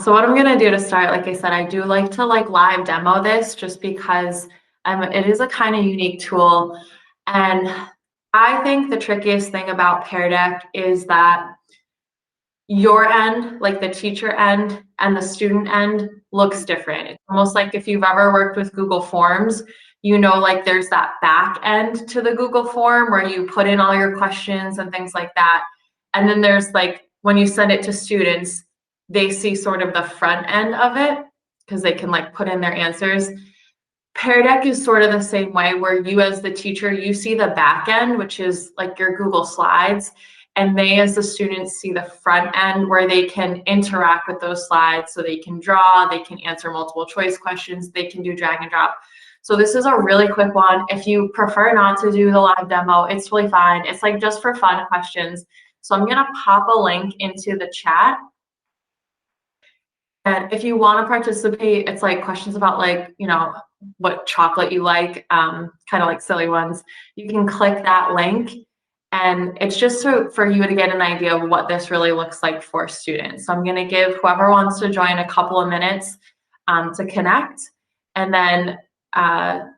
So what I'm gonna do to start, like I said, I do like to live demo this just because it is a kind of unique tool. And I think the trickiest thing about Pear Deck is that your end, like the teacher end and the student end, looks different. It's almost like if you've ever worked with Google Forms, you know, like there's that back end to the Google form where you put in all your questions and things like that. And then there's like when you send it to students, they see sort of the front end of it because they can like put in their answers. Pear Deck is sort of the same way where you as the teacher, you see the back end, which is like your Google Slides, and they as the students see the front end where they can interact with those slides. So they can draw, they can answer multiple choice questions, they can do drag and drop. So this is a really quick one. If you prefer not to do the live demo, it's really fine. It's like just for fun questions. So I'm gonna pop a link into the chat. And if you want to participate, it's like questions about like, you know, what chocolate you like, kind of like silly ones. You can click that link and it's just for you to get an idea of what this really looks like for students. So I'm going to give whoever wants to join a couple of minutes to connect. And then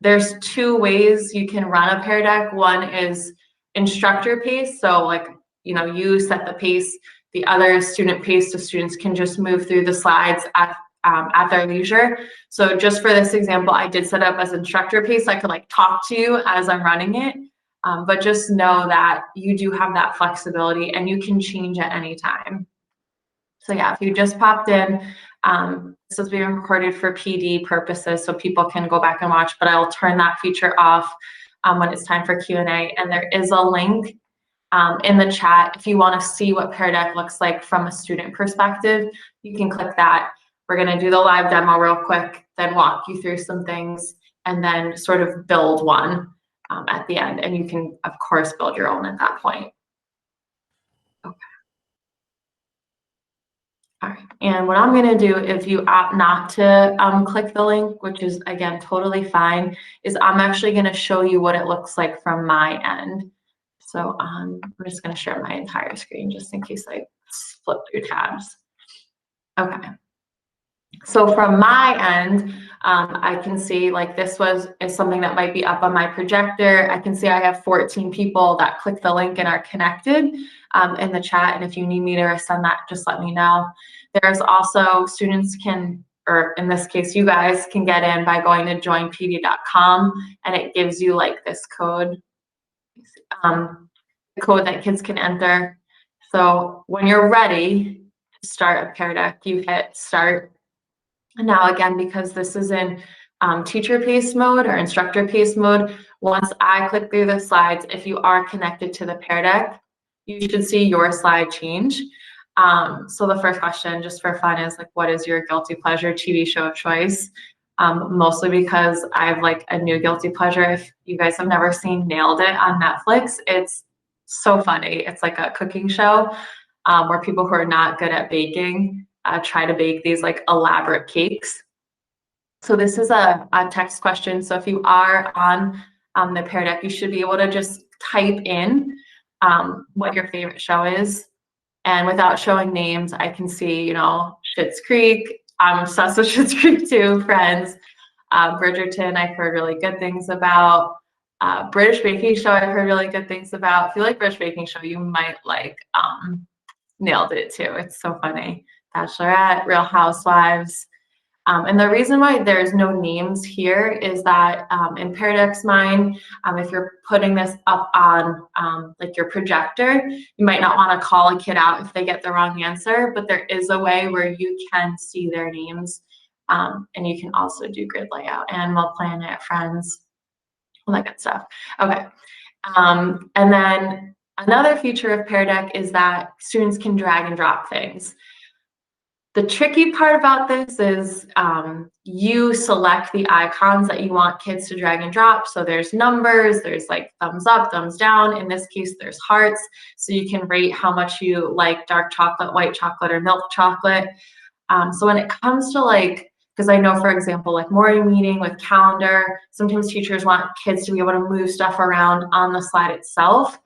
there's two ways you can run a Pear Deck. One is instructor pace. So like, you know, you set the pace. The other student pace, so students can just move through the slides at their leisure. So just for this example, I did set up as instructor pace. I could like talk to you as I'm running it, but just know that you do have that flexibility and you can change at any time. So yeah, if you just popped in, this is being recorded for PD purposes so people can go back and watch, but I'll turn that feature off when it's time for Q&A. And there is a link in the chat. If you want to see what Pear Deck looks like from a student perspective, you can click that. We're going to do the live demo real quick, then walk you through some things, and then sort of build one at the end. And you can, of course, build your own at that point. Okay. All right. And what I'm going to do, if you opt not to click the link, which is, again, totally fine, is I'm actually going to show you what it looks like from my end. So I'm just going to share my entire screen just in case I flip through tabs. Okay. So from my end, I can see like this is something that might be up on my projector. I can see I have 14 people that click the link and are connected in the chat. And if you need me to resend that, just let me know. There's also students can, or in this case, you guys can get in by going to joinpd.com, and it gives you like this code. The code that kids can enter. So when you're ready to start a Pear Deck, you hit start. And now again, because this is in teacher pace mode or instructor pace mode, once I click through the slides, if you are connected to the Pear Deck, you should see your slide change. So the first question, just for fun, is like, what is your guilty pleasure TV show of choice? Mostly because I have like a new guilty pleasure. If you guys have never seen Nailed It on Netflix, it's so funny. It's like a cooking show where people who are not good at baking try to bake these like elaborate cakes. So this is a text question. So if you are on the Pear Deck, you should be able to just type in what your favorite show is. And without showing names, I can see, you know, Schitt's Creek. I'm obsessed with Schitt's Creek too, Friends. Bridgerton, I've heard really good things about. British Baking Show, I've heard really good things about. If you like British Baking Show, you might like Nailed It too. It's so funny. Bachelorette, Real Housewives. And the reason why there's no names here is that in Pear Deck's mind, if you're putting this up on like your projector, you might not want to call a kid out if they get the wrong answer, but there is a way where you can see their names, and you can also do grid layout, Animal Planet, Friends, all that good stuff. Okay, and then another feature of Pear Deck is that students can drag and drop things. The tricky part about this is you select the icons that you want kids to drag and drop. So there's numbers, there's like thumbs up, thumbs down. In this case, there's hearts. So you can rate how much you like dark chocolate, white chocolate, or milk chocolate. So when it comes to like, because I know, for example, like morning meeting with calendar, sometimes teachers want kids to be able to move stuff around on the slide itself.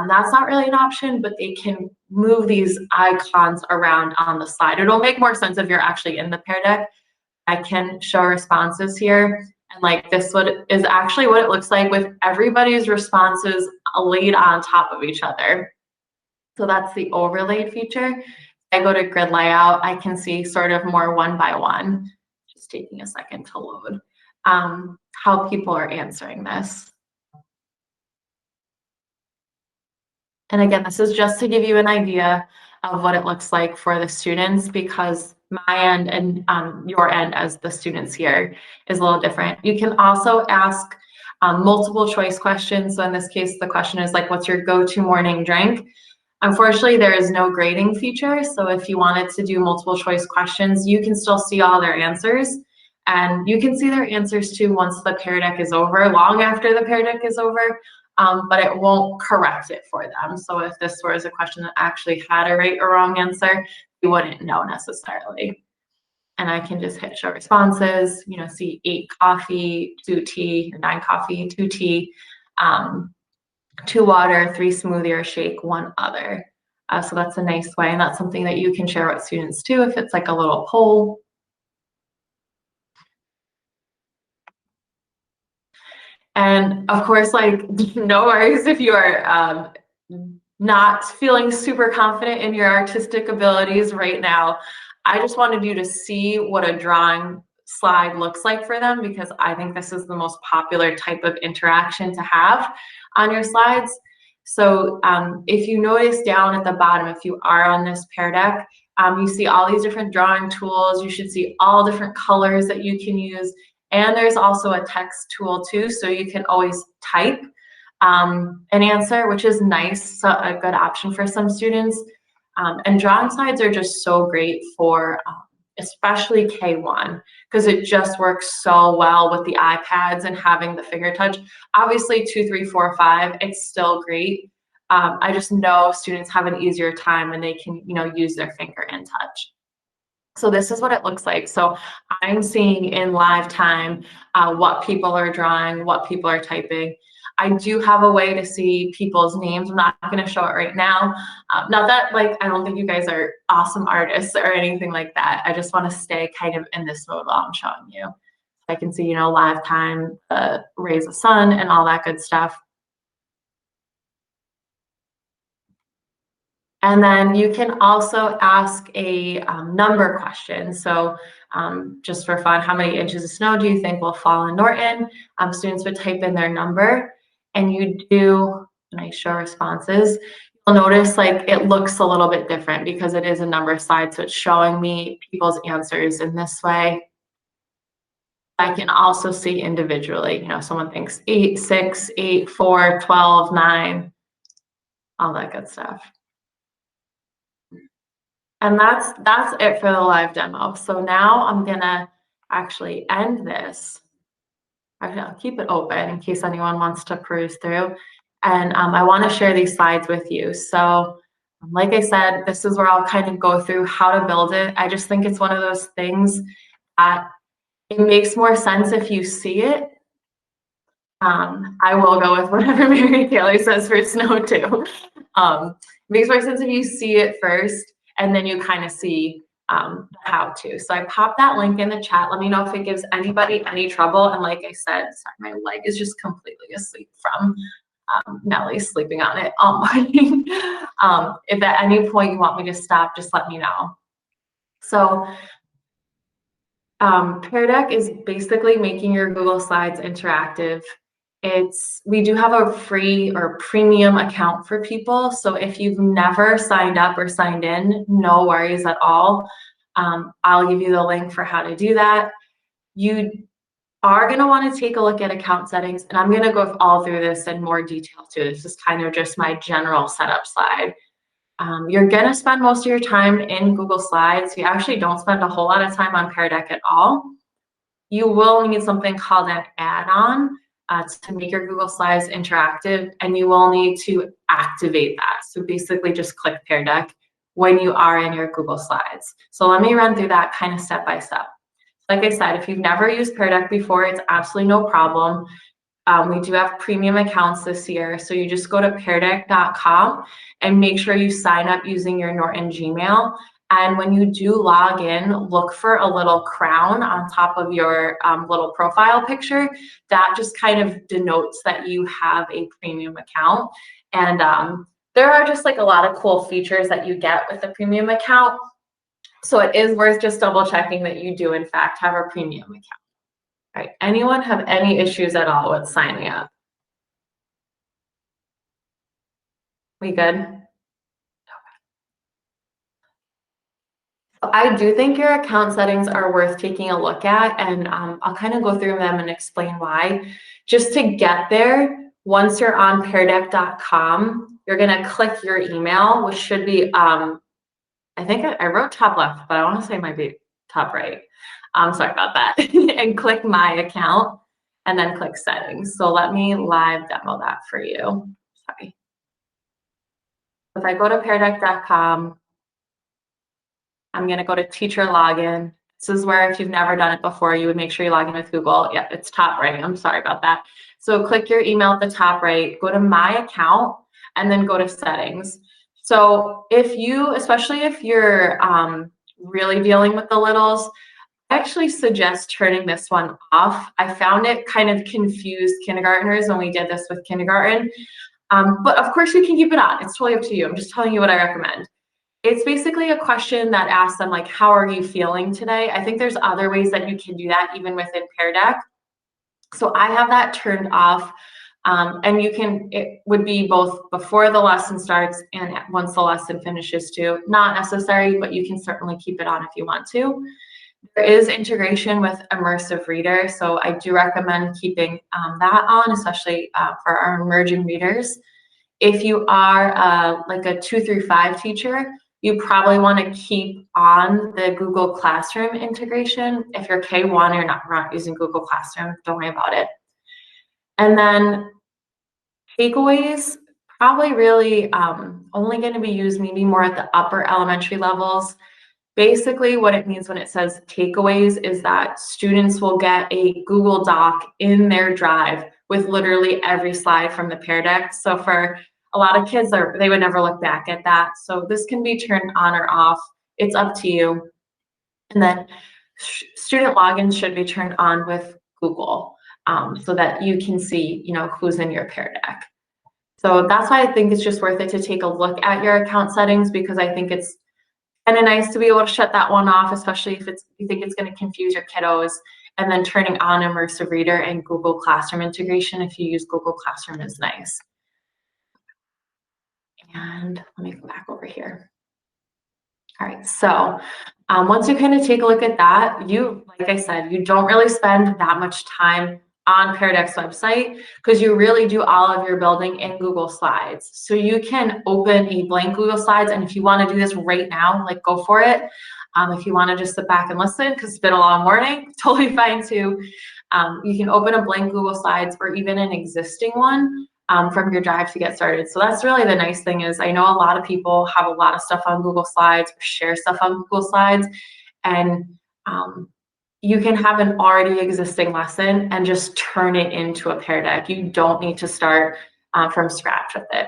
That's not really an option, but they can move these icons around on the slide. It'll make more sense if you're actually in the Pear Deck. I can show responses here. And like this is actually what it looks like with everybody's responses laid on top of each other. So that's the overlaid feature. I go to grid layout, I can see sort of more one by one, just taking a second to load, how people are answering this. And again, this is just to give you an idea of what it looks like for the students, because my end and your end as the students here is a little different. You can also ask multiple choice questions. So in this case, the question is like, what's your go-to morning drink? Unfortunately, there is no grading feature. So if you wanted to do multiple choice questions, you can still see all their answers. And you can see their answers too once the Pear Deck is over, long after the Pear Deck is over. But it won't correct it for them. So if this was a question that actually had a right or wrong answer, you wouldn't know necessarily. And I can just hit show responses, you know, see 8 coffee, 2 tea, or 9 coffee, 2 tea, 2 water, 3 smoothie or shake, 1 other. So that's a nice way, and that's something that you can share with students too if it's like a little poll. And of course, like, no worries if you are not feeling super confident in your artistic abilities right now. I just wanted you to see what a drawing slide looks like for them, because I think this is the most popular type of interaction to have on your slides. So if you notice down at the bottom, if you are on this Pear Deck, you see all these different drawing tools. You should see all different colors that you can use. And there's also a text tool too, so you can always type an answer, which is nice, so a good option for some students. And drawing slides are just so great for especially K1, because it just works so well with the iPads and having the finger touch. Obviously 2, 3, 4, 5, it's still great. I just know students have an easier time when they can, you know, use their finger and touch. So this is what it looks like. So I'm seeing in live time what people are drawing, what people are typing. I do have a way to see people's names. I'm not going to show it right now. Not that, like, I don't think you guys are awesome artists or anything like that. I just want to stay kind of in this mode while I'm showing you. So I can see, you know, live time, rays of sun and all that good stuff. And then you can also ask a number question. So just for fun, how many inches of snow do you think will fall in Norton? Students would type in their number, and you do, and I show responses. You'll notice like it looks a little bit different because it is a number slide. So it's showing me people's answers in this way. I can also see individually, you know, someone thinks 8, 6, 8, 4, 12, 9, all that good stuff. And that's it for the live demo. So now I'm gonna actually end this. Actually, I'll keep it open in case anyone wants to peruse through. And I want to share these slides with you. So like I said, this is where I'll kind of go through how to build it. I just think it's one of those things that it makes more sense if you see it. I will go with whatever Mary Taylor says for snow too. It makes more sense if you see it first, and then you kind of see the how to. So I popped that link in the chat. Let me know if it gives anybody any trouble. And like I said, sorry, my leg is just completely asleep from Nellie sleeping on it all morning. If at any point you want me to stop, just let me know. So Pear Deck is basically making your Google Slides interactive. We do have a free or premium account for people. So if you've never signed up or signed in, no worries at all. I'll give you the link for how to do that. You are going to want to take a look at account settings, and I'm going to go all through this in more detail too. This is kind of just my general setup slide. You're going to spend most of your time in Google Slides. You actually don't spend a whole lot of time on Pear Deck at all. You will need something called an add-on to make your Google Slides interactive, and you will need to activate that. So basically just click Pear Deck when you are in your Google Slides. So let me run through that kind of step by step. Like I said, if you've never used Pear Deck before, it's absolutely no problem. We do have premium accounts this year. So you just go to peardeck.com and make sure you sign up using your Norton Gmail. And when you do log in, look for a little crown on top of your little profile picture. That just kind of denotes that you have a premium account. And there are just like a lot of cool features that you get with the premium account. So it is worth just double checking that you do in fact have a premium account. All right, anyone have any issues at all with signing up? We good? I do think your account settings are worth taking a look at, and I'll kind of go through them and explain why. Just to get there, once you're on peardeck.com, you're gonna click your email, which should be, I think I wrote top left, but I wanna say it might be top right. Sorry about that. And click my account, and then click settings. So let me live demo that for you. Sorry. If I go to peardeck.com, I'm gonna go to teacher login. This is where if you've never done it before, you would make sure you log in with Google. Yeah, it's top right. I'm sorry about that. So click your email at the top right, go to my account, and then go to settings. So if you, especially if you're really dealing with the littles, I actually suggest turning this one off. I found it kind of confused kindergartners when we did this with kindergarten. But of course you can keep it on. It's totally up to you. I'm just telling you what I recommend. It's basically a question that asks them like, how are you feeling today? I think there's other ways that you can do that even within Pear Deck. So I have that turned off. And you can, it would be both before the lesson starts and once the lesson finishes too. Not necessary, but you can certainly keep it on if you want to. There is integration with Immersive Reader, so I do recommend keeping that on, especially for our emerging readers. If you are like a 2 through 5 teacher, you probably want to keep on the Google Classroom integration. If you're K1, you're not using Google Classroom, don't worry about it. And then takeaways, probably really only going to be used maybe more at the upper elementary levels. Basically, what it means when it says takeaways is that students will get a Google Doc in their drive with literally every slide from the Pear Deck. So for a lot of kids, they would never look back at that. So this can be turned on or off. It's up to you. And then student logins should be turned on with Google so that you can see, who's in your Pear Deck. So that's why I think it's just worth it to take a look at your account settings, because I think it's kind of nice to be able to shut that one off, especially if you think it's going to confuse your kiddos, and then turning on Immersive Reader and Google Classroom integration if you use Google Classroom is nice. And let me go back over here. All right, so once you kind of take a look at that, like I said, you don't really spend that much time on Pear Deck's website because you really do all of your building in Google Slides. So you can open a blank Google Slides, and if you want to do this right now, like go for it. If you want to just sit back and listen because it's been a long morning, totally fine too. You can open a blank Google Slides or even an existing one from your drive to get started. So that's really the nice thing is I know a lot of people have a lot of stuff on Google Slides or share stuff on Google Slides, and you can have an already existing lesson and just turn it into a Pear Deck. You don't need to start from scratch with it.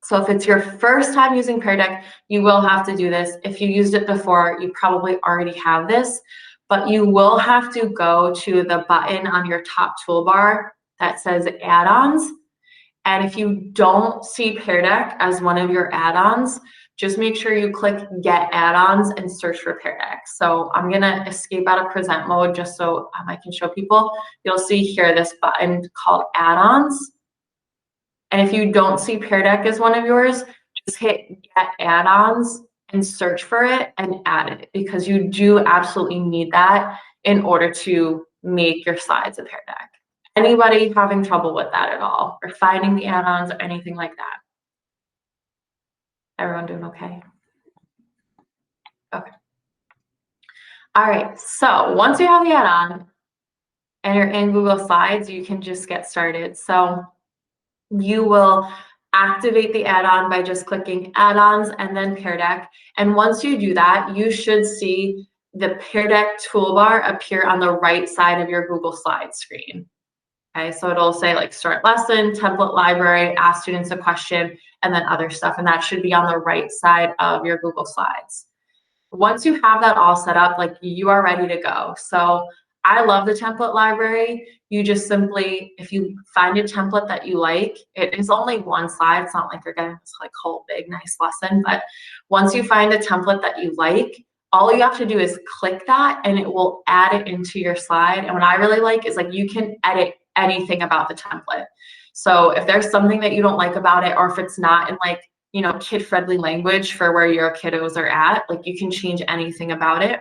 So if it's your first time using Pear Deck, you will have to do this. If you used it before, you probably already have this, but you will have to go to the button on your top toolbar that says add-ons. And if you don't see Pear Deck as one of your add-ons, just make sure you click Get Add-ons and search for Pear Deck. So I'm gonna escape out of present mode just so I can show people. You'll see here this button called Add-ons. And if you don't see Pear Deck as one of yours, just hit Get Add-ons and search for it and add it, because you do absolutely need that in order to make your slides a Pear Deck. Anybody having trouble with that at all, or finding the add-ons or anything like that? Everyone doing okay? Okay. All right, so once you have the add-on and you're in Google Slides, you can just get started. So you will activate the add-on by just clicking add-ons and then Pear Deck. And once you do that, you should see the Pear Deck toolbar appear on the right side of your Google Slides screen. Okay, so it'll say like start lesson, template library, ask students a question, and then other stuff. And that should be on the right side of your Google Slides. Once you have that all set up, like you are ready to go. So I love the template library. You just simply, if you find a template that you like, it is only one slide. It's not like you're getting this like whole big nice lesson, but once you find a template that you like, all you have to do is click that and it will add it into your slide. And what I really like is like you can edit anything about the template. So if there's something that you don't like about it, or if it's not in like, you know, kid-friendly language for where your kiddos are at, like you can change anything about it.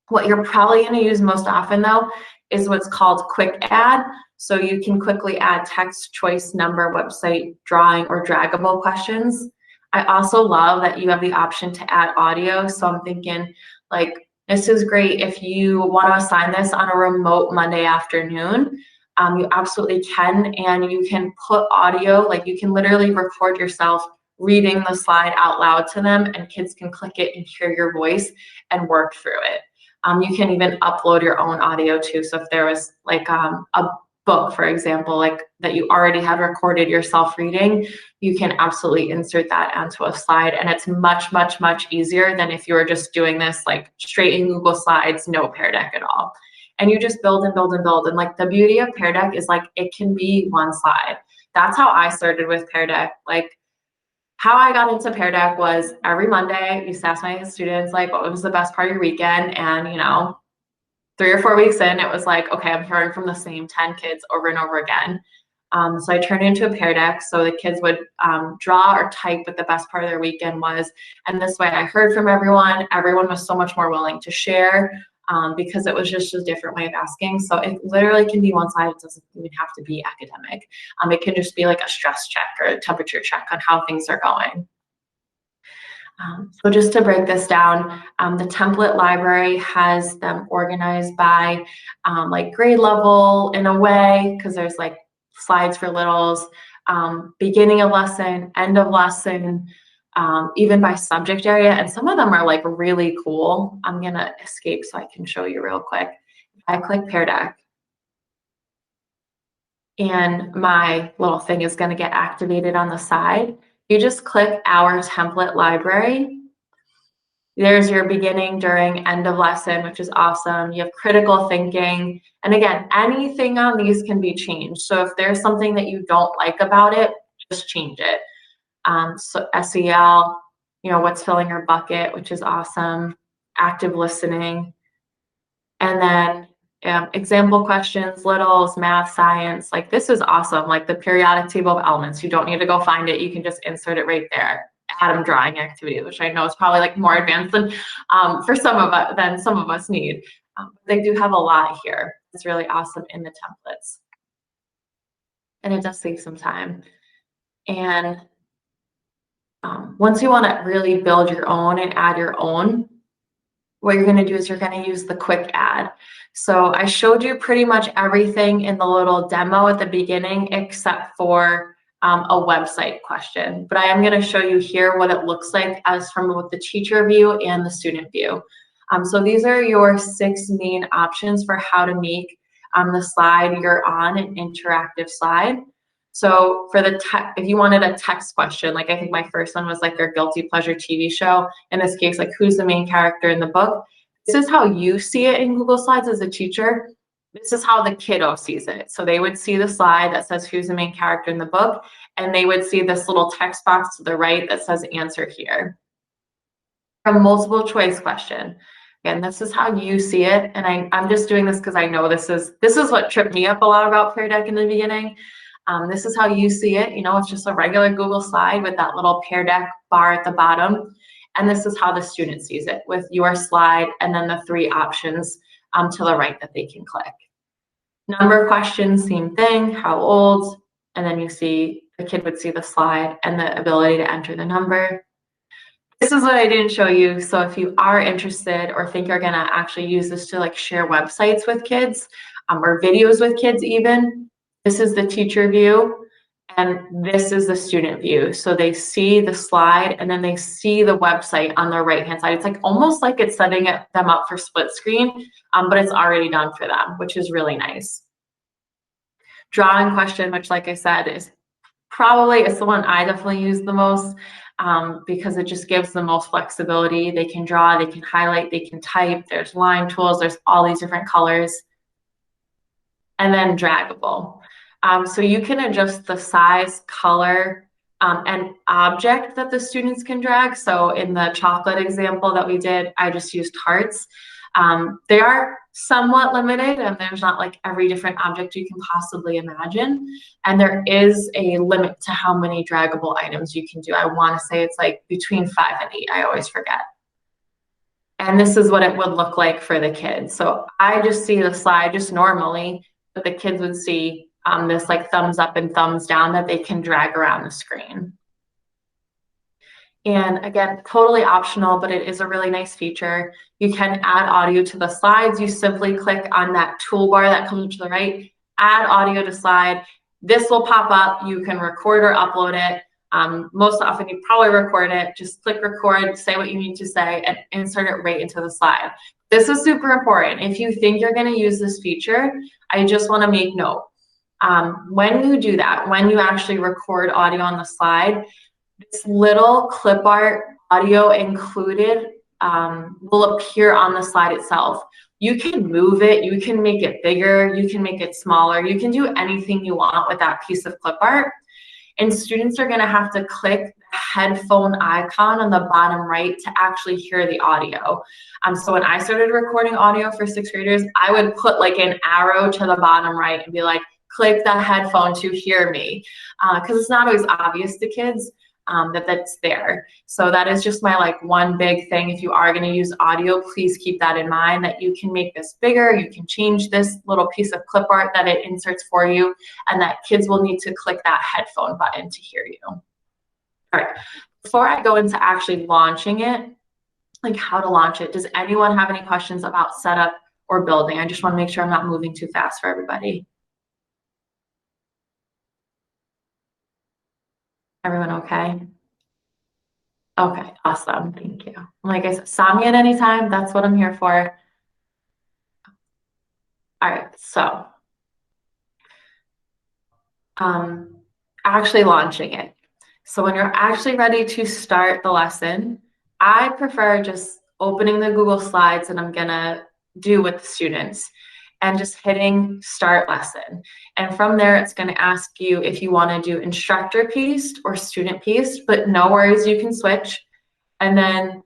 What you're probably going to use most often though is what's called quick add. So you can quickly add text, choice, number, website, drawing, or draggable questions. I also love that you have the option to add audio. So I'm thinking like, this is great if you want to assign this on a remote Monday afternoon. You absolutely can, and you can put audio, like you can literally record yourself reading the slide out loud to them, and kids can click it and hear your voice and work through it. You can even upload your own audio too. So if there was like a book, for example, like that you already had recorded yourself reading, you can absolutely insert that onto a slide. And it's much, much, much easier than if you were just doing this like straight in Google Slides, no Pear Deck at all. And you just build and build and build. And like the beauty of Pear Deck is like it can be one slide. That's how I started with Pear Deck. Like how I got into Pear Deck was every Monday, I used to ask my students like what was the best part of your weekend. And you know, 3 or 4 weeks in, it was like, okay, I'm hearing from the same 10 kids over and over again. So I turned it into a Pear Deck so the kids would draw or type what the best part of their weekend was. And this way I heard from everyone. Everyone was so much more willing to share because it was just a different way of asking. So it literally can be one slide. It doesn't even have to be academic. It can just be like a stress check or a temperature check on how things are going. So just to break this down, the template library has them organized by like grade level in a way, because there's like slides for littles, beginning of lesson, end of lesson, even by subject area. And some of them are like really cool. I'm gonna escape so I can show you real quick. I click Pear Deck and my little thing is gonna get activated on the side. You just click our template library. There's your beginning, during, end of lesson, which is awesome. You have critical thinking. And again, anything on these can be changed. So if there's something that you don't like about it, just change it. So SEL, you know, what's filling your bucket, which is awesome. Active listening. And then example questions, littles, math, science. Like this is awesome. Like the periodic table of elements. You don't need to go find it. You can just insert it right there. Atom drawing activity, which I know is probably like more advanced than for some of us need. They do have a lot here. It's really awesome in the templates. And it does save some time. And once you want to really build your own and add your own, what you're going to do is you're going to use the quick add. So I showed you pretty much everything in the little demo at the beginning except for a website question, but I am going to show you here what it looks like as from both the teacher view and the student view. So these are your 6 main options for how to make the slide you're on an interactive slide. So for the if you wanted a text question, like I think my first one was like their guilty pleasure TV show. In this case, like who's the main character in the book? This is how you see it in Google Slides as a teacher. This is how the kiddo sees it. So they would see the slide that says who's the main character in the book, and they would see this little text box to the right that says answer here. A multiple choice question. Again, this is how you see it. And I'm just doing this because I know this is what tripped me up a lot about Pear Deck in the beginning. This is how you see it. You know, it's just a regular Google slide with that little Pear Deck bar at the bottom. And this is how the student sees it with your slide and then the 3 options to the right that they can click. Number questions, same thing, how old, and then you see the kid would see the slide and the ability to enter the number. This is what I didn't show you. So if you are interested or think you're gonna actually use this to like share websites with kids or videos with kids even, this is the teacher view and this is the student view. So they see the slide and then they see the website on the right-hand side. It's like almost like it's setting them up for split screen, but it's already done for them, which is really nice. drawing question, which like I said, is probably, it's the one I definitely use the most, because it just gives the most flexibility. They can draw, they can highlight, they can type, there's line tools, there's all these different colors. And then draggable. So you can adjust the size, color, and object that the students can drag. So in the chocolate example that we did, I just used hearts. They are somewhat limited, and there's not like every different object you can possibly imagine. And there is a limit to how many draggable items you can do. I want to say it's like between 5 and 8. I always forget. And this is what it would look like for the kids. So I just see the slide just normally, but the kids would see this like thumbs up and thumbs down that they can drag around the screen. And again, totally optional, but it is a really nice feature. You can add audio to the slides. You simply click on that toolbar that comes to the right, add audio to slide. This will pop up. You can record or upload it. Most often you probably record it. Just click record, say what you need to say, and insert it right into the slide. This is super important. If you think you're going to use this feature, I just want to make note. When you do that, when you actually record audio on the slide, this little clip art audio included will appear on the slide itself. You can move it, you can make it bigger, you can make it smaller, you can do anything you want with that piece of clip art. And students are going to have to click the headphone icon on the bottom right to actually hear the audio. So when I started recording audio for 6th graders, I would put like an arrow to the bottom right and be like, click the headphone to hear me, because it's not always obvious to kids that that's there. So that is just my like one big thing. If you are going to use audio, please keep that in mind, that you can make this bigger. You can change this little piece of clip art that it inserts for you, and that kids will need to click that headphone button to hear you. All right. Before I go into actually launching it, like how to launch it, does anyone have any questions about setup or building? I just want to make sure I'm not moving too fast for everybody. Everyone okay? Okay, awesome. Thank you. Like I said, stop me at any time. That's what I'm here for. All right, so actually launching it. So when you're actually ready to start the lesson, I prefer just opening the Google Slides, and I'm gonna do with the students, and just hitting start lesson. And from there, it's going to ask you if you want to do instructor pieced or student pieced, but no worries, you can switch. And then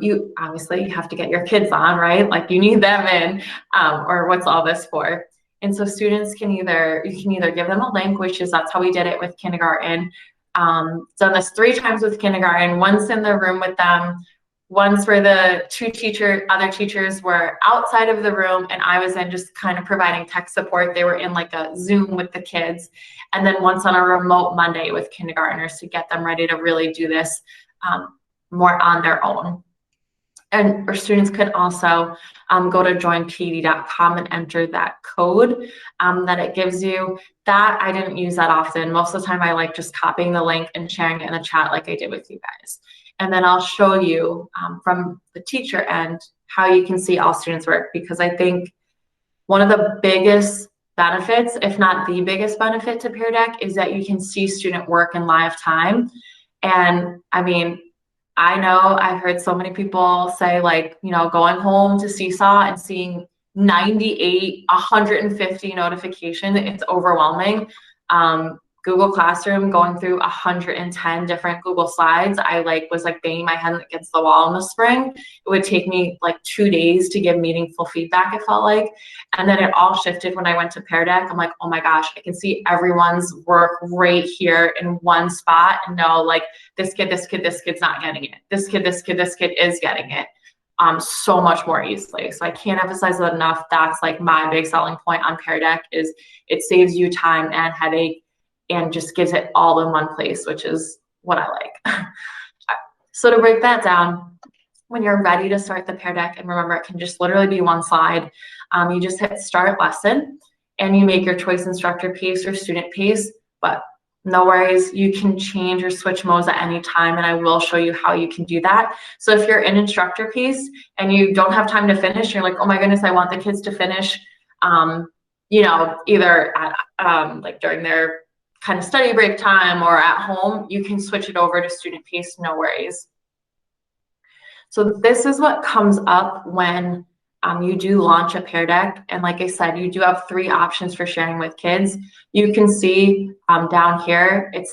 you obviously have to get your kids on, right? Like you need them in, or what's all this for? And so students can you can either give them a link, which is, that's how we did it with kindergarten. Done this 3 times with kindergarten, once in the room with them, once where the other teachers were outside of the room, and I was in just kind of providing tech support. They were in like a Zoom with the kids. And then once on a remote Monday with kindergartners to get them ready to really do this more on their own. And our students could also go to joinpd.com and enter that code that it gives you. That I didn't use that often. Most of the time I like just copying the link and sharing it in the chat like I did with you guys. And then I'll show you from the teacher end how you can see all students work, because I think one of the biggest benefits, if not the biggest benefit to Pear Deck, is that you can see student work in live time. And I mean, I know I've heard so many people say, like, you know, going home to Seesaw and seeing 98, 150 notifications, it's overwhelming. Google Classroom, going through 110 different Google Slides, I was banging my head against the wall in the spring. It would take me like 2 days to give meaningful feedback, it felt like. And then it all shifted when I went to Pear Deck. I'm like, oh my gosh, I can see everyone's work right here in one spot, and know like this kid's not getting it. This kid is getting it. So much more easily. So I can't emphasize that enough. That's like my big selling point on Pear Deck, is it saves you time and headache, and just gives it all in one place, which is what I like. So to break that down, when you're ready to start the Pear Deck, and remember, it can just literally be one slide, you just hit start lesson, and you make your choice instructor piece or student piece, but no worries, you can change or switch modes at any time, and I will show you how you can do that. So if you're in instructor piece and you don't have time to finish, you're like, oh my goodness, I want the kids to finish, you know, either at like during their kind of study break time or at home, you can switch it over to student pace, no worries. So this is what comes up when you do launch a Pear Deck. And like I said, you do have 3 options for sharing with kids. You can see down here, it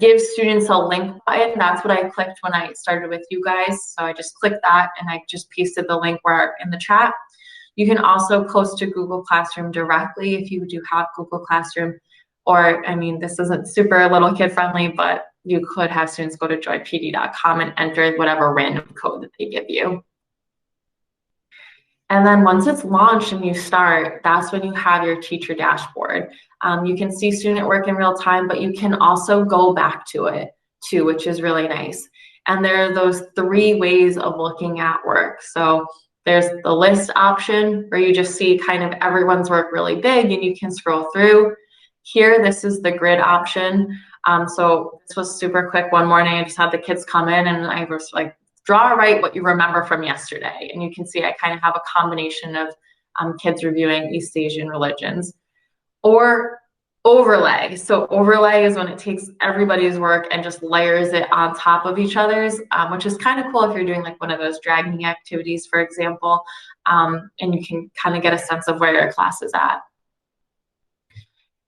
gives students a link button. That's what I clicked when I started with you guys. So I just clicked that and I just pasted the link where in the chat. You can also post to Google Classroom directly if you do have Google Classroom. Or, I mean, this isn't super little kid friendly, but you could have students go to joypd.com and enter whatever random code that they give you. And then once it's launched and you start, that's when you have your teacher dashboard. You can see student work in real time, but you can also go back to it too, which is really nice. And there are those 3 ways of looking at work. So there's the list option where you just see kind of everyone's work really big and you can scroll through. Here, this is the grid option. So this was super quick. One morning, I just had the kids come in and I was like, draw or write what you remember from yesterday. And you can see I kind of have a combination of kids reviewing East Asian religions. Or overlay. So overlay is when it takes everybody's work and just layers it on top of each other's, which is kind of cool if you're doing like one of those dragging activities, for example, and you can kind of get a sense of where your class is at.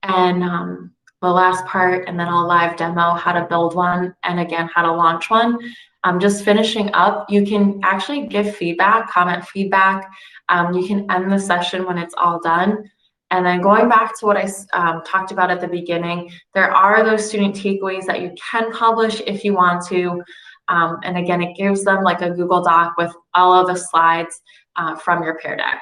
And the last part, and then I'll live demo how to build one and again, how to launch one. Just finishing up, you can actually give feedback, comment feedback. You can end the session when it's all done. And then going back to what I talked about at the beginning, there are those student takeaways that you can publish if you want to. And again, it gives them like a Google Doc with all of the slides from your Pear Deck.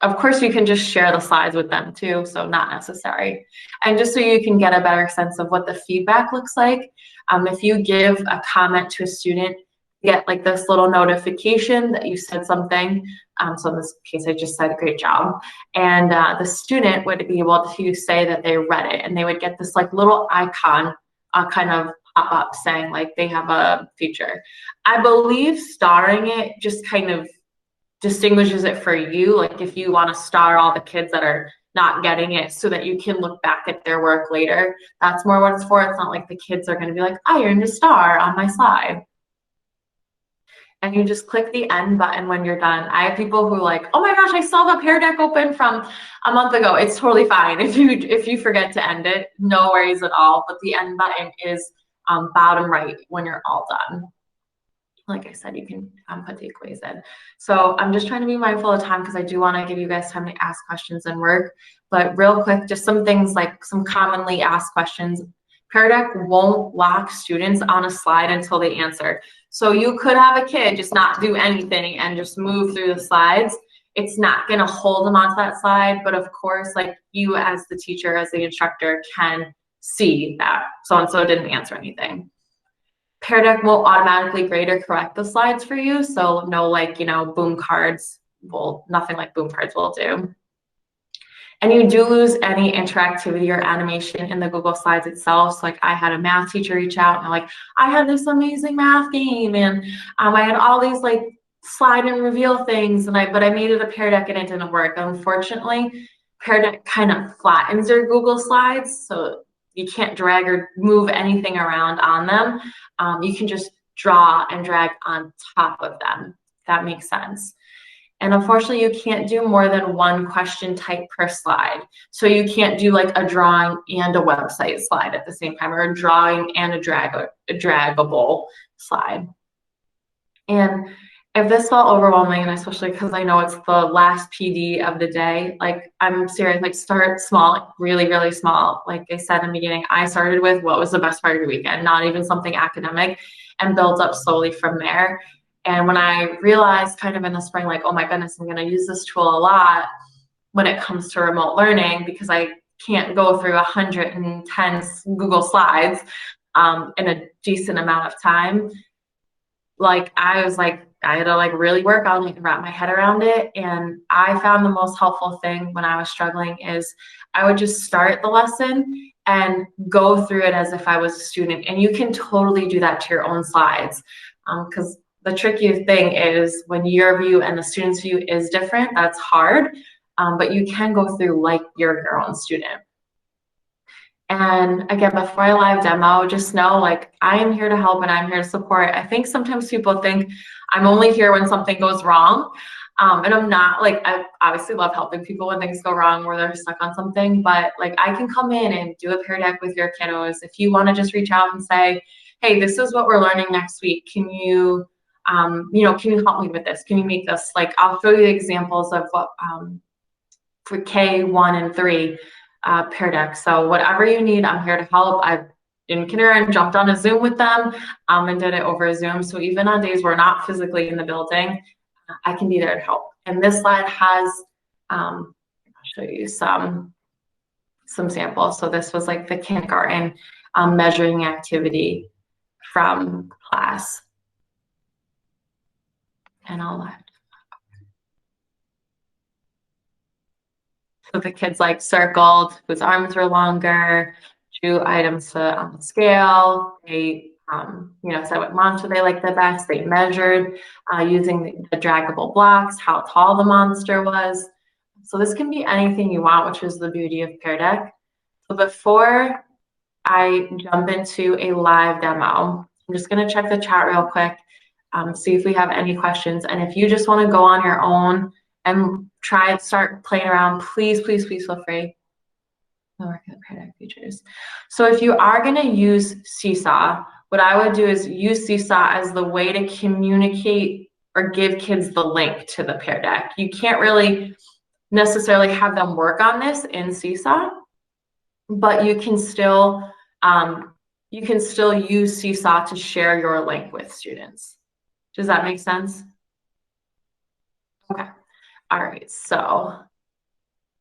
Of course, you can just share the slides with them too, so not necessary. And just so you can get a better sense of what the feedback looks like, if you give a comment to a student, you get like this little notification that you said something. So in this case, I just said, great job. And the student would be able to say that they read it, and they would get this like little icon kind of pop up saying like they have a feature. I believe starring it just kind of distinguishes it for you, like if you want to star all the kids that are not getting it so that you can look back at their work later. That's more what it's for. It's not like the kids are going to be like, I earned a star on my slide. And you just click the end button when you're done. I have people who are like, oh my gosh, I saw the Pear Deck open from a month ago. It's totally fine if you forget to end it, no worries at all. But the end button is bottom right when you're all done. Like I said, you can put takeaways in. So I'm just trying to be mindful of time because I do want to give you guys time to ask questions and work. But real quick, just some things like some commonly asked questions. Pear Deck won't lock students on a slide until they answer. So you could have a kid just not do anything and just move through the slides. It's not going to hold them onto that slide. But of course, like you as the teacher, as the instructor can see that so-and-so didn't answer anything. Pear Deck will automatically grade or correct the slides for you. So no, like, boom cards will, nothing like boom cards will do. And you do lose any interactivity or animation in the Google Slides itself. So like I had a math teacher reach out and like, I had this amazing math game and I had all these like slide and reveal things but I made it a Pear Deck and it didn't work. Unfortunately, Pear Deck kind of flattens your Google Slides. So you can't drag or move anything around on them. You can just draw and drag on top of them, if that makes sense. And unfortunately, you can't do more than one question type per slide. So you can't do like a drawing and a website slide at the same time, or a drawing and a draggable slide. And if this felt overwhelming, and especially because I know it's the last PD of the day, like I'm serious, like start small, really, really small. Like I said in the beginning, I started with what was the best part of your weekend, not even something academic, and built up slowly from there. And when I realized kind of in the spring, like, oh my goodness, I'm gonna use this tool a lot when it comes to remote learning because I can't go through 110 Google Slides in a decent amount of time. Like I was like, I had to like really work on it and wrap my head around it. And I found the most helpful thing when I was struggling is I would just start the lesson and go through it as if I was a student. And you can totally do that to your own slides. Because the tricky thing is when your view and the student's view is different, that's hard. but you can go through like you're your own student. And again, before I live demo, just know like I am here to help and I'm here to support. I think sometimes people think I'm only here when something goes wrong. And I'm not. Like, I obviously love helping people when things go wrong or they're stuck on something, but like I can come in and do a Pear Deck with your kiddos. If you want to just reach out and say, hey, this is what we're learning next week. Can you, can you help me with this? Can you make this? Like, I'll show you examples of what for K1 and 3 Pear Deck. So whatever you need, I'm here to help. I've in kindergarten jumped on a Zoom with them and did it over Zoom. So even on days we're not physically in the building, I can be there to help. And this slide has, I'll show you some samples. So this was like the kindergarten measuring activity from class. And so the kids like circled whose arms were longer, drew items on the scale. They, said what monster they liked the best. They measured using the draggable blocks, how tall the monster was. So this can be anything you want, which is the beauty of Pear Deck. So before I jump into a live demo, I'm just going to check the chat real quick, see if we have any questions. And if you just want to go on your own and start playing around, please, please, please feel free. I'll work at Pear Deck features. So if you are going to use Seesaw, what I would do is use Seesaw as the way to communicate or give kids the link to the Pear Deck. You can't really necessarily have them work on this in Seesaw, but you can still use Seesaw to share your link with students. Does that make sense? Okay. All right, so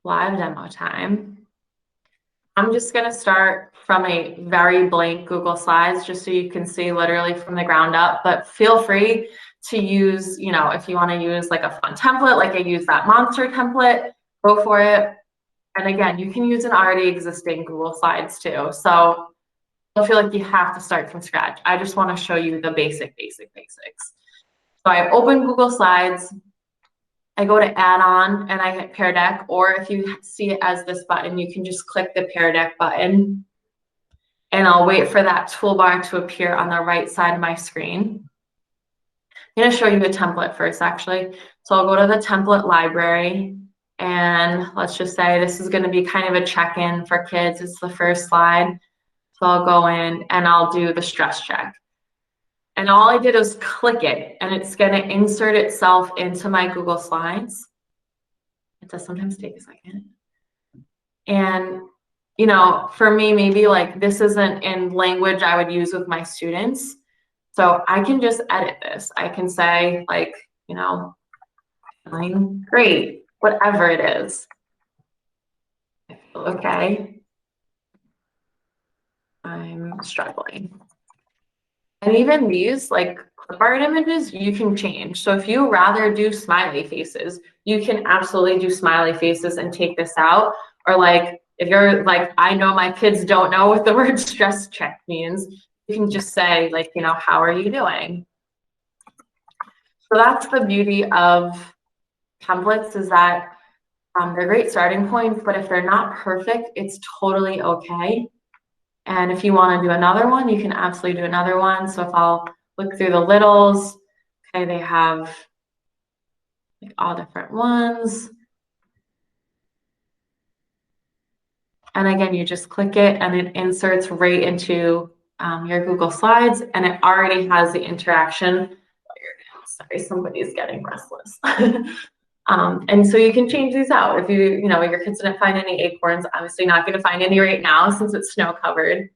live demo time. I'm just going to start from a very blank Google Slides just so you can see literally from the ground up, but feel free to use, if you want to use like a fun template, like I use that monster template, go for it. And again, you can use an already existing Google Slides too. So don't feel like you have to start from scratch. I just want to show you the basics. So I open Google Slides. I go to add-on and I hit Pear Deck, or if you see it as this button, you can just click the Pear Deck button and I'll wait for that toolbar to appear on the right side of my screen. I'm gonna show you a template first, actually. So I'll go to the template library and let's just say this is gonna be kind of a check-in for kids. It's the first slide. So I'll go in and I'll do the stress check. And all I did was click it, and it's going to insert itself into my Google Slides. It does sometimes take a second. And, for me, maybe like this isn't in language I would use with my students. So I can just edit this. I can say like, feeling great, whatever it is. I feel okay. I'm struggling. And even these like clip art images, you can change. So if you rather do smiley faces, you can absolutely do smiley faces and take this out. Or like, if you're like, I know my kids don't know what the word stress check means, you can just say like, how are you doing? So that's the beauty of templates, is that they're great starting points, but if they're not perfect, it's totally okay. And if you want to do another one, you can absolutely do another one. So if I'll look through the littles, okay, they have like all different ones. And again, you just click it and it inserts right into your Google Slides, and it already has the interaction. Sorry, somebody's getting restless. And so you can change these out. If your kids didn't find any acorns, obviously not going to find any right now since it's snow covered.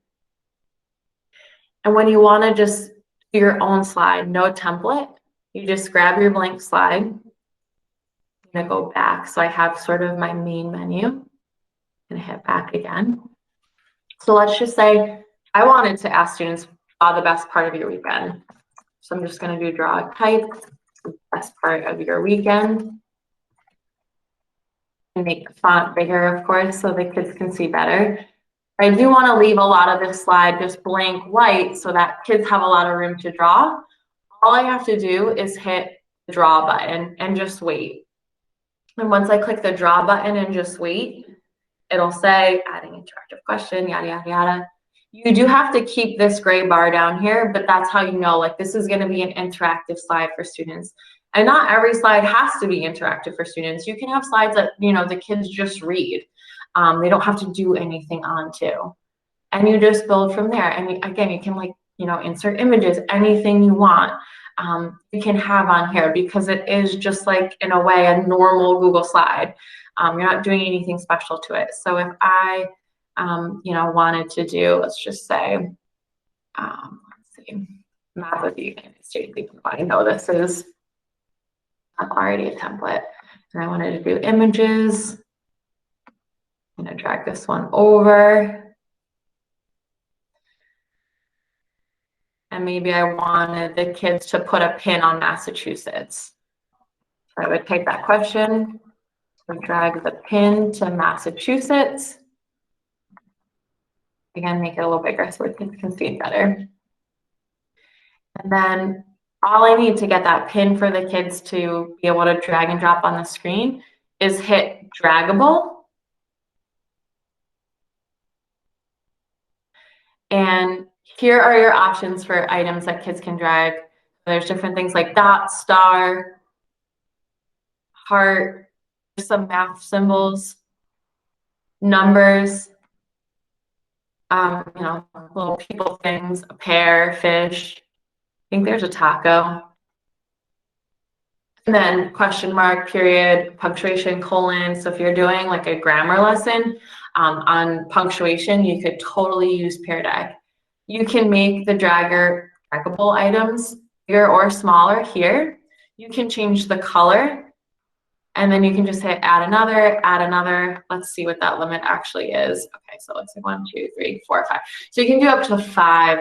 And when you want to just do your own slide, no template, you just grab your blank slide. I'm going to go back. So I have sort of my main menu. I'm going to hit back again. So let's just say I wanted to ask students, draw the best part of your weekend. So I'm just going to do draw a type, best part of your weekend. And make the font bigger, of course, so the kids can see better. I do want to leave a lot of this slide just blank white so that kids have a lot of room to draw. All I have to do is hit the draw button and just wait. And once I click the draw button and just wait, it'll say adding interactive question, yada, yada, yada. You do have to keep this gray bar down here, but that's how you know, like, this is going to be an interactive slide for students. And not every slide has to be interactive for students. You can have slides that, you know, the kids just read. They don't have to do anything onto. And you just build from there. And again, you can, like, you know, insert images, anything you want. You can have on here, because it is just like, in a way, a normal Google slide. You're not doing anything special to it. So if I, you know, wanted to do, let's just say, let's see, map of the United States, even though I know this is already a template, and I wanted to do images, I'm going to drag this one over. And maybe I wanted the kids to put a pin on Massachusetts. So I would take that question, and drag the pin to Massachusetts. Again, make it a little bigger so kids can see it better. And then all I need to get that pin for the kids to be able to drag and drop on the screen is hit draggable. And here are your options for items that kids can drag. There's different things like dot, star, heart, some math symbols, numbers, you know, little people things, a pear, fish. I think there's a taco. And then question mark, period, punctuation, colon. So if you're doing like a grammar lesson on punctuation, you could totally use Pear Deck. You can make the draggable items bigger or smaller here. You can change the color, and then you can just hit add another, add another. Let's see what that limit actually is. Okay, so let's say 1, 2, 3, 4, 5. So you can do up to 5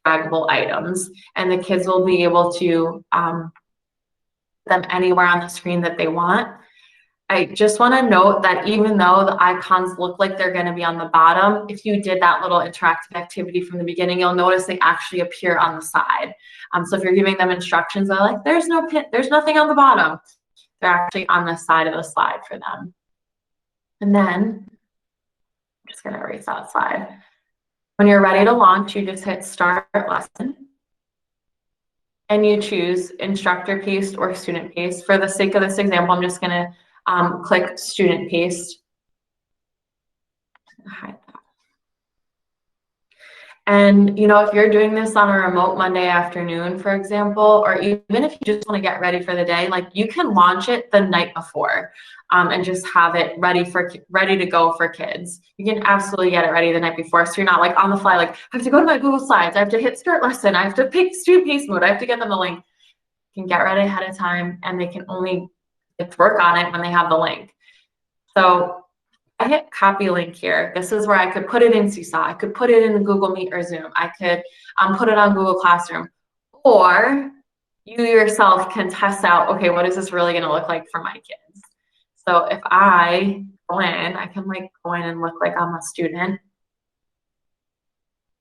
draggable items, and the kids will be able to them anywhere on the screen that they want. I just want to note that even though the icons look like they're going to be on the bottom, if you did that little interactive activity from the beginning, you'll notice they actually appear on the side. So if you're giving them instructions, they're like, there's no pin, there's nothing on the bottom. They're actually on the side of the slide for them. And then I'm just going to erase that slide. When you're ready to launch, you just hit start lesson. And you choose instructor paced or student paced. For the sake of this example, I'm just going to click student paced. Hide that. And, you know, if you're doing this on a remote Monday afternoon, for example, or even if you just want to get ready for the day, like, you can launch it the night before and just have it ready to go for kids. You can absolutely get it ready the night before, so you're not like on the fly, like, I have to go to my Google Slides, I have to hit start lesson, I have to pick student pace mode, I have to get them the link. You can get ready ahead of time, and they can only work on it when they have the link. So I hit copy link here. This is where I could put it in Seesaw. I could put it in Google Meet or Zoom. I could put it on Google Classroom. Or you yourself can test out, okay, what is this really going to look like for my kids? So if I go in, I can like go in and look like I'm a student.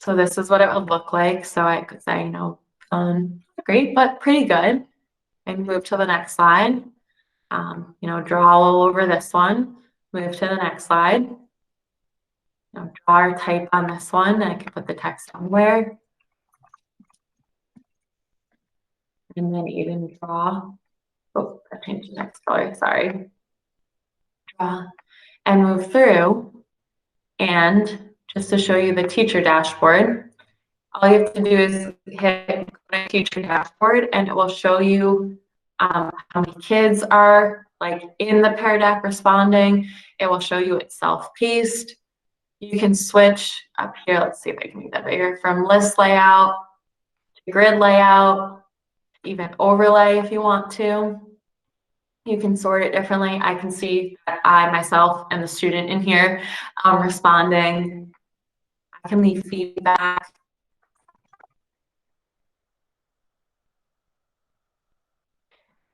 So this is what it would look like. So I could say, you know, great, but pretty good. And move to the next slide. You know, draw all over this one. Move to the next slide. You know, draw or type on this one, and I can put the text somewhere. And then even draw. Oh, I changed the next color, sorry. Draw and move through. And just to show you the teacher dashboard, all you have to do is hit teacher dashboard, and it will show you how many kids are like in the Pear Deck responding. It will show you it's self-paced. You can switch up here. Let's see if I can make that bigger, from list layout to grid layout, even overlay if you want to. You can sort it differently. I can see that I, myself, and the student in here responding. I can leave feedback.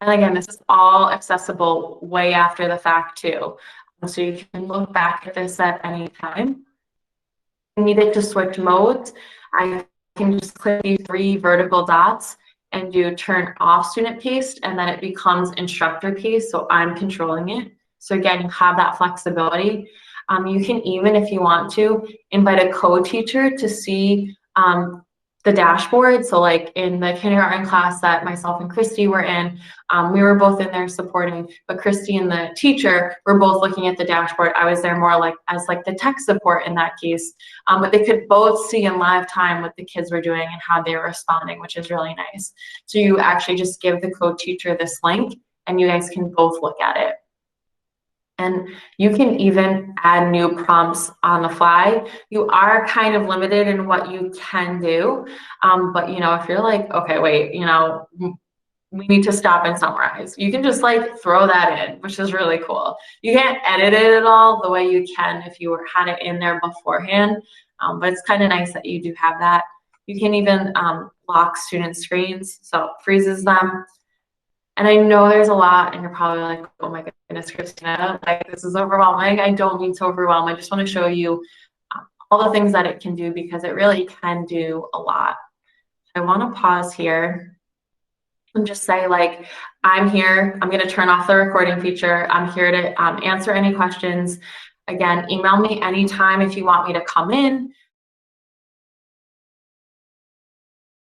And again, this is all accessible way after the fact too. So you can look back at this at any time. If you needed to switch modes, I can just click these 3 vertical dots and do turn off student paced, and then it becomes instructor paced, so I'm controlling it. So again, you have that flexibility. You can even, if you want to, invite a co-teacher to see the dashboard. So like in the kindergarten class that myself and Christy were in, we were both in there supporting, but Christy and the teacher were both looking at the dashboard. I was there more like as like the tech support in that case, but they could both see in live time what the kids were doing and how they were responding, which is really nice. So you actually just give the co-teacher this link and you guys can both look at it. And you can even add new prompts on the fly. You are kind of limited in what you can do. But you know, if you're like, okay, wait, you know, we need to stop and summarize, you can just like throw that in, which is really cool. You can't edit it at all the way you can if you had it in there beforehand. But it's kind of nice that you do have that. You can even lock student screens, so it freezes them. And I know there's a lot, and you're probably like, oh my goodness, Christina, like this is overwhelming. I don't mean to overwhelm. I just want to show you all the things that it can do because it really can do a lot. I want to pause here and just say, like, I'm here. I'm going to turn off the recording feature. I'm here to answer any questions. Again, email me anytime if you want me to come in.